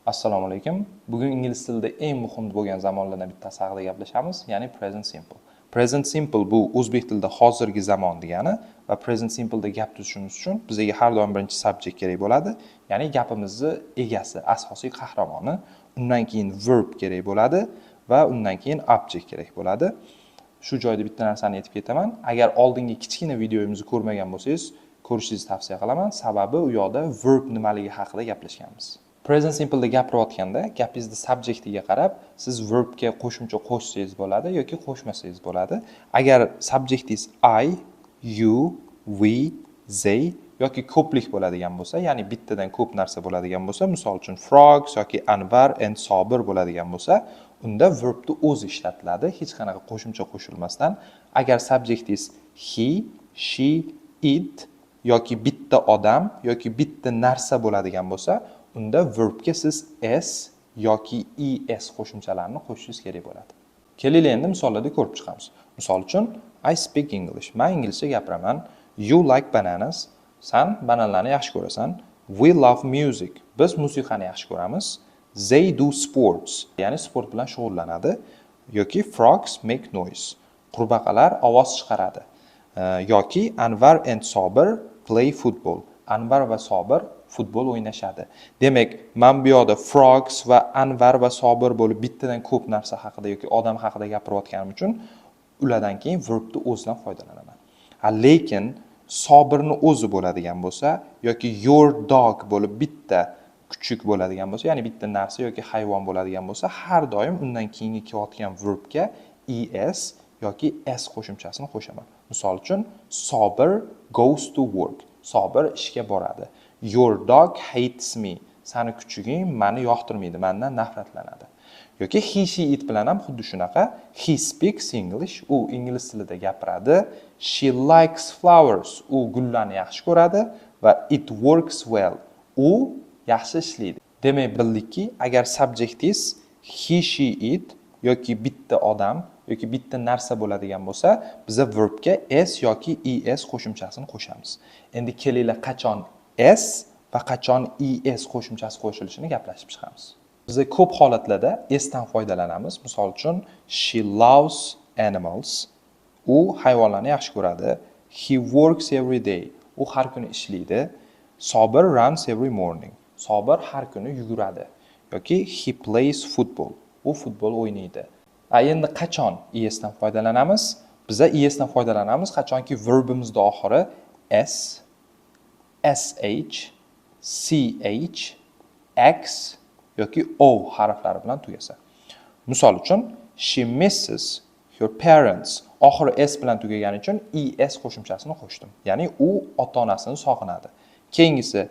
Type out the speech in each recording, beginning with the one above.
Assalomu alaykum. Bugun ingliz tilida eng muhim bo'lgan zamonlardan bittasi haqida gaplashamiz, ya'ni present simple. Present simple bu o'zbek tilida hozirgi zamon degani va present simpleda gap tuzishimiz uchun bizga har doim birinchi subject kerak bo'ladi, ya'ni gapimizni egasi, asosiy qahramoni, undan keyin verb kerak bo'ladi va undan keyin object kerak bo'ladi. Shu joyda bitta narsani aytib ketaman. Agar oldingi kichkina videomizni ko'rmagan bo'lsangiz, ko'rishingizni tavsiya qilaman, sababi u yoqda verb nimaligi haqida gaplashganmiz. Present simpleda gapirayotganda gapingizni subjectiga qarab siz verbga qo'shimcha qo'shsangiz bo'ladi yoki qo'shmasangiz bo'ladi. Agar subjectingiz I, you, we, they yoki ko'plik bo'ladigan bo'lsa, ya'ni bittadan ko'p narsa bo'ladigan bo'lsa, misol uchun frogs yoki Anvar and Sobir bo'ladigan bo'lsa, unda verbni o'zi ishlatiladi, hech qanaqa qo'shimcha qo'shilmasdan. Agar subjectingiz he, she, it yoki bitta odam yoki bitta narsa bo'ladigan bo'lsa, unda verbga siz s yoki es qo'shimchalarini qo'shishingiz kerak bo'ladi. Keling endi misollarda ko'rib chiqamiz. Misol uchun I speak English. Men inglizcha gapiraman. You like bananas. Sen bananlarni yaxshi ko'rasan. We love music. Biz musiqani yaxshi ko'ramiz. They do sports. Ya'ni sport bilan shug'ullanadi. Yoki frogs make noise. Qurbaqalar ovoz chiqaradi. Yoki Anvar and Sobir play football. Anvar va Sobir futbol o'ynashadi. Demak, men bu yoqda frogs va Anvar va Sobir bo'lib bittadan ko'p narsa haqida yoki odam haqida gapirayotganim uchun ulardan keyin verbni o'zidan foydalanaman. Lekin Sobirni o'zi bo'ladigan bo'lsa yoki your dog bo'lib bitta kuchuk bo'ladigan bo'lsa, ya'ni bitta narsa yoki hayvon bo'ladigan bo'lsa, har doim undan keyingi kelayotgan verbga es yoki s qo'shimchasini qo'shaman. Misol uchun Sobir goes to work. Sobir ishga boradi. Your dog hates me. Sani kuchuging meni yoqtirmaydi, mendan nafratlanadi. Yoki he, she, it bilan ham xuddi shunaqa. He speaks English. U ingliz tilida gapiradi. She likes flowers. U gullarni yaxshi ko'radi va it works well. U yaxshi ishlaydi. Demak, bildikki, agar subjectingiz he, she, it yoki bitta odam yoki bitta narsa bo'ladigan bo'lsa, biz verbga s yoki es qo'shimchasini qo'shamiz. Endi kelinglar qachon s va qachon es qo'shimchasi qo'shilishini gaplashib chiqamiz. Biz ko'p holatlarda s dan foydalanamiz. Misol uchun she loves animals. U hayvonlarni yaxshi ko'radi. He works every day. U har kuni ishlaydi. Sobir runs every morning. Sobir har kuni yuguradi. Yoki he plays football. U futbol o'ynaydi. Endi qachon es dan foydalanamiz? Biz es dan foydalanamiz qachonki verbimizning oxiri s, sh, ch, x yoki o harflari bilan tugasa. Misol uchun she misses her parents. Oxiri s bilan tugagani uchun es qo'shimchasini qo'shdim. Ya'ni u ota-onasini sog'inadi. Keyingisi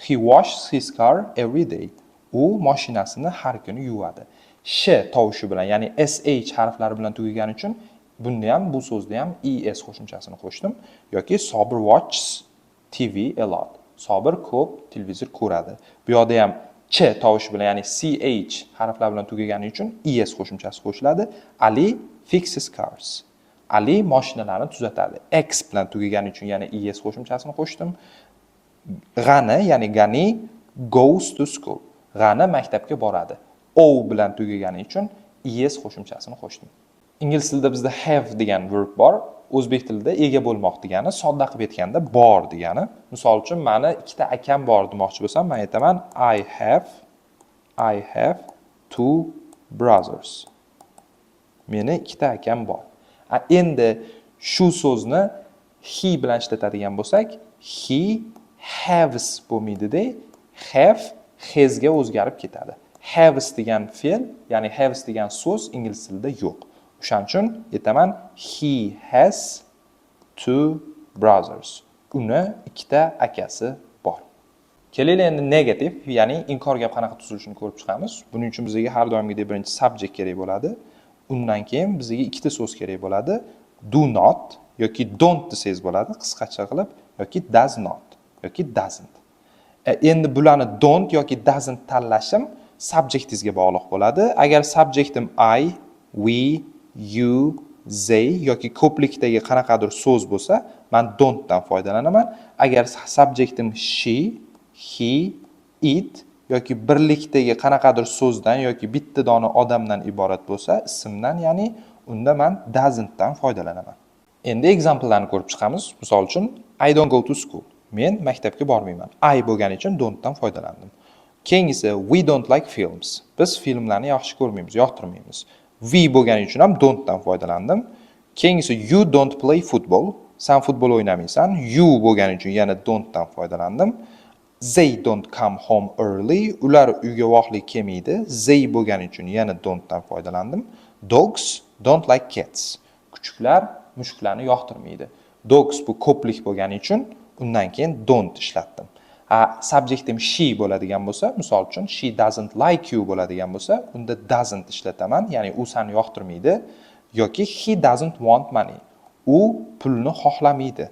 he washes his car every day. U mashinasini har kuni yuvadi. Sh tovushi bilan, ya'ni sh harflari bilan tugagani uchun bunda ham bu so'zda ham es qo'shimchasini qo'shdim. Yoki Sobir watches TV a lot. Sobir ko'p televizor ko'radi. Bu yoqda ham ch tovushi bilan, ya'ni ch harflar bilan tugagani uchun es qo'shimchasi qo'shiladi. Ali fixes cars. Ali mashinalarni tuzatadi. X bilan tugagani uchun yana es qo'shimchasini qo'shdim. G'ani, ya'ni Gani goes to school. G'ani maktabga boradi. O bilan tugagani uchun es qo'shimchasini qo'shdim. Ingliz tilida bizda have degan verb bor. O'zbek tilida ega bo'lmoq degani, sodda qilib aytganda bor degani. Misol uchun meni ikkita akam bor demoqchi bo'lsam, men aytaman I have two brothers. Meni ikkita akam bor. Endi shu so'zni he bilan ishlatadigan bo'lsak, he haves bo'lmaydi-da, have has ga o'zgarib ketadi. Haves degan fe'l, ya'ni haves degan so'z ingliz tilida yo'q. O'shaning uchun aytaman he has two brothers. Uni ikkita akasi bor. Keling endi negativ, ya'ni inkor gap qanaqa tuzilishini ko'rib chiqamiz. Buning uchun bizga har doimgidek birinchi subject kerak bo'ladi. Undan keyin bizga ikkita so'z kerak bo'ladi. Do not yoki don't desangiz bo'ladi, qisqacha qilib, yoki does not yoki doesn't. Endi bularni don't yoki doesn't tanlashim subjectingizga bog'liq bo'ladi. Agar subjectim I, we, you, they yoki ko'plikdagi qanaqadir so'z bo'lsa, men don't dan foydalanaman. Agar subjectim she, he, it yoki birlikdagi qanaqadir so'zdan yoki bitta dona odamdan iborat bo'lsa, ismdan, ya'ni unda men doesn't dan foydalanaman. Endi examplelarni ko'rib chiqamiz. Misol uchun, I don't go to school. Men maktabga bormayman. I bo'lgani uchun don't dan foydalandim. Keyingisi we don't like films. Biz filmlarni yaxshi ko'rmaymiz, yoqtirmaymiz. We bo'lgani uchun ham don't dan foydalandim. Keyingisi you don't play football. Sen futbol o'ynamaysan. You bo'lgani uchun yana don't dan foydalandim. They don't come home early. Ular uyga vaqtli kelmaydi. They bo'lgani uchun yana don't dan foydalandim. Dogs don't like cats. Kuchuklar mushuklarni yoqtirmaydi. Dogs bu ko'plik bo'lgani uchun undan keyin don't ishlatdim. Subjectim she bo'ladigan bo'lsa, misol uchun she doesn't like you bo'ladigan bo'lsa, unda doesn't ishlataman, ya'ni u seni yoqtirmaydi, yoki he doesn't want money. U pulni xohlamaydi.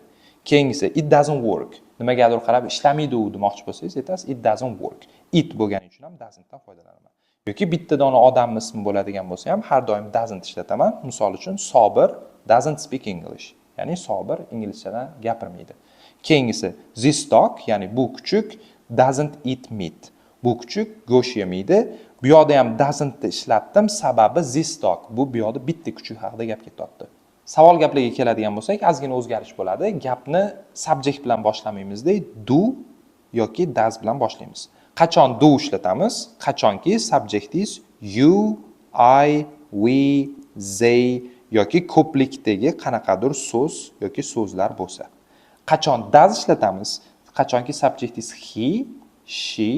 Keyingisi it doesn't work. Nimagadir qarab ishlamaydi u demoqchi bo'lsangiz, aytasiz it doesn't work. It bo'lgani uchun ham doesn't dan foydalanaman. Yoki bitta dona odam ismi bo'ladigan bo'lsa ham har doim doesn't ishlataman. Misol uchun Sobir doesn't speak English. Ya'ni Sobir inglizchadan gapirmaydi. Keyingisi this dog, ya'ni bu kuchuk doesn't eat meat. Bu kuchuk go'sht yemaydi. Bu yerda ham doesn't ishlatdim, sababi this dog. Bu yerda bitta kuchuk haqida gap ketyapti. Savol gaplarga keladigan bo'lsak, ozgina o'zgarish bo'ladi. Gapni subject bilan boshlamaymiz-da, do yoki does bilan boshlaymiz. Qachon do ishlatamiz? Qachonki subjectingiz you, I, we, they yoki ko'plikdagi qanaqadir so'z yoki so'zlar bo'lsa. Qachon does ishlatamiz? Qachonki subjectingiz he, she,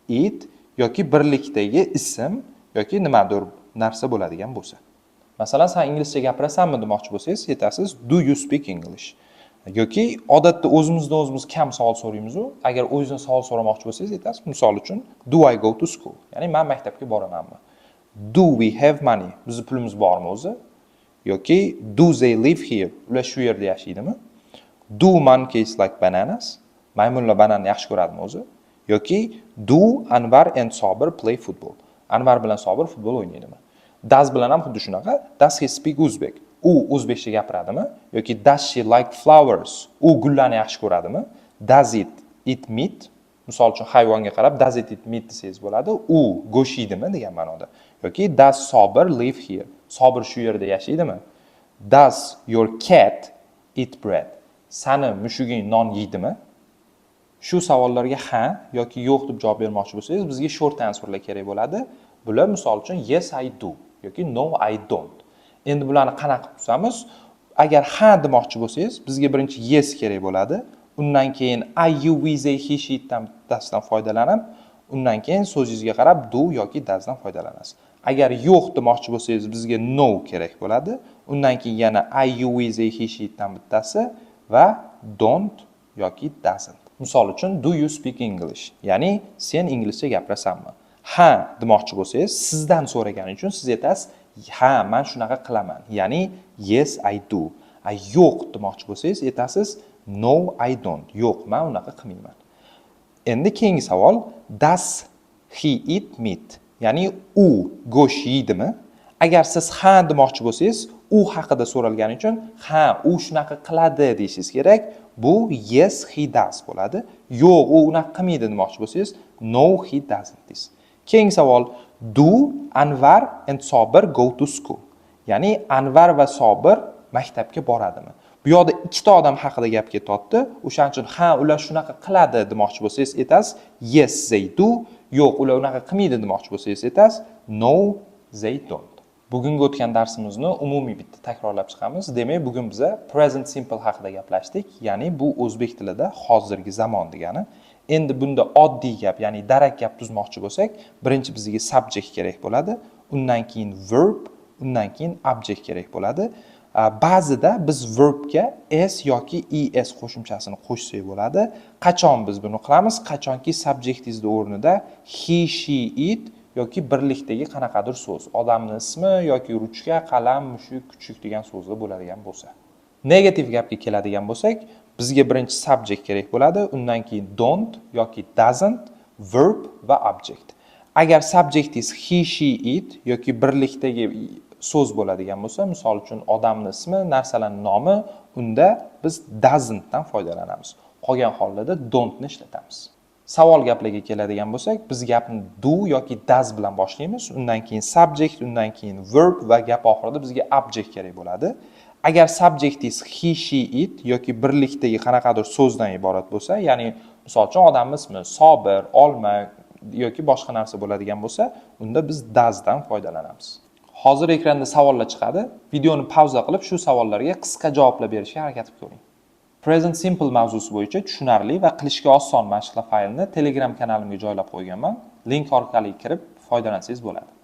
it yoki birlikdagi ism yoki nimadir narsa bo'ladigan bo'lsa. Masalan, sen inglizcha gapirasanmi demoqchi bo'lsangiz, aytasiz do you speak English? Yoki odatda o'zimizdan o'zimiz kam savol so'raymiz-ku. Agar o'zingizni savol so'ramoqchi bo'lsangiz, aytasiz, misol uchun do I go to school? Ya'ni men maktabga boramanmi? Do we have money? Bizning pulimiz bormi o'zi? Yoki do they live here? Ular shu yerda yashaydimi? Do monkeys like bananas? Maymunlar bananni yaxshi ko'radimi o'zi? Yoki do Anvar and Sobir play football? Anvar bilan Sobir futbol o'ynaydimi? Does bilan ham xuddi shunaqa. Does he speak Uzbek? U o'zbekcha gapiradimi? Yoki does she like flowers? U gullarni yaxshi ko'radimi? Does it eat meat? Misol uchun hayvonga qarab does it eat meat desangiz bo'ladi. U go'sht yeydimi degan ma'noda. Yoki does Sobir live here? Sobir shu yerda yashaydimi? Does your cat eat bread? Sani mushuging non yeydimi? Shu savollarga ha yoki yo'q deb javob bermoqchi bo'lsangiz, bizga short answerlar kerak bo'ladi. Bular misol uchun yes I do yoki no I don't. Endi bularni qanaqa qilib tuzamiz? Agar ha demoqchi bo'lsangiz, bizga birinchi yes kerak bo'ladi. Undan keyin I, you, we, they, he, she dan foydalanib, undan keyin so'zingizga qarab do yoki does dan foydalanasiz. Agar yo'q demoqchi bo'lsangiz, bizga no kerak bo'ladi. Undan keyin yana I, you, we, they, he, she dan bittasi va don't yoki doesn't. Misol uchun do you speak English? Ya'ni sen inglizcha gapirasanmi? Ha demoqchi bo'lsangiz, sizdan so'ragani uchun siz aytasiz, ha, men shunaqa qilaman. Ya'ni yes I do. Yo'q demoqchi bo'lsangiz, aytasiz no I don't. Yo'q, men unaqa qilmayman. Endi keyingi savol, does he eat meat? Ya'ni u go'sht yeydimi? Agar siz ha demoqchi bo'lsangiz, u haqida so'ralgani uchun ha, u shunaqa qiladi deyishingiz kerak. Bu yes he does bo'ladi. Yo'q, u unaqa qilmaydi demoqchi bo'lsangiz, no he doesn't deysiz. Keyingi savol, do Anvar and Sobir go to school? Ya'ni Anvar va Sobir maktabga boradimi? Bu yerda ikkita odam haqida gap ketyapti. O'shaning uchun ha, ular shunaqa qiladi demoqchi bo'lsangiz, aytasiz yes they do. Yo'q, ular unaqa qilmaydi demoqchi bo'lsangiz, aytasiz no they don't. Bugungi o'tgan darsimizni umumiy bitta takrorlab chiqamiz. Demak, bugun biz present simple haqida gaplashdik. Ya'ni bu o'zbek tilida hozirgi zamon degani. Endi bunda oddiy gap, ya'ni darak gap tuzmoqchi bo'lsak, birinchi bizga subject kerak bo'ladi, undan keyin verb, undan keyin object kerak bo'ladi. Ba'zida biz verbga s yoki es qo'shimchasini qo'shsak bo'ladi. Qachon biz buni qilamiz? Qachonki subjectingizning o'rnida he, she, it yoki birlikdagi qanaqadir so'z, odamning ismi yoki ruchka, qalam, mushuk, kuchuk degan so'zlar bo'ladigan bo'lsa. Negativ gapga keladigan bo'lsak, bizga birinchi subject kerak bo'ladi, undan keyin don't yoki doesn't, verb va object. Agar subjectingiz he, she, it yoki birlikdagi so'z bo'ladigan bo'lsa, misol uchun odamning ismi, narsalarning nomi, unda biz doesn't dan foydalanamiz. Qolgan hollarda don't ni ishlatamiz. Savol gaplarga keladigan bo'lsak, biz gapni do yoki does bilan boshlaymiz. Undan keyin subject, undan keyin verb va gap oxirida bizga object kerak bo'ladi. Agar subjectingiz he, she, it yoki birlikdagi qanaqadir so'zdan iborat bo'lsa, ya'ni misol uchun odamning ismi Sobir, Olma yoki boshqa narsa bo'ladigan bo'lsa, unda biz does dan foydalanamiz. Hozir ekranda savollar chiqadi. Videoni pauza qilib shu savollarga qisqa javoblar berishga harakat qilib ko'ring. Present Simple mavzusi bo'yicha tushunarli va qilishga oson mashqlar faylini Telegram kanalimga joylab qo'yganman. Link orqali kirib foydalansangiz bo'ladi.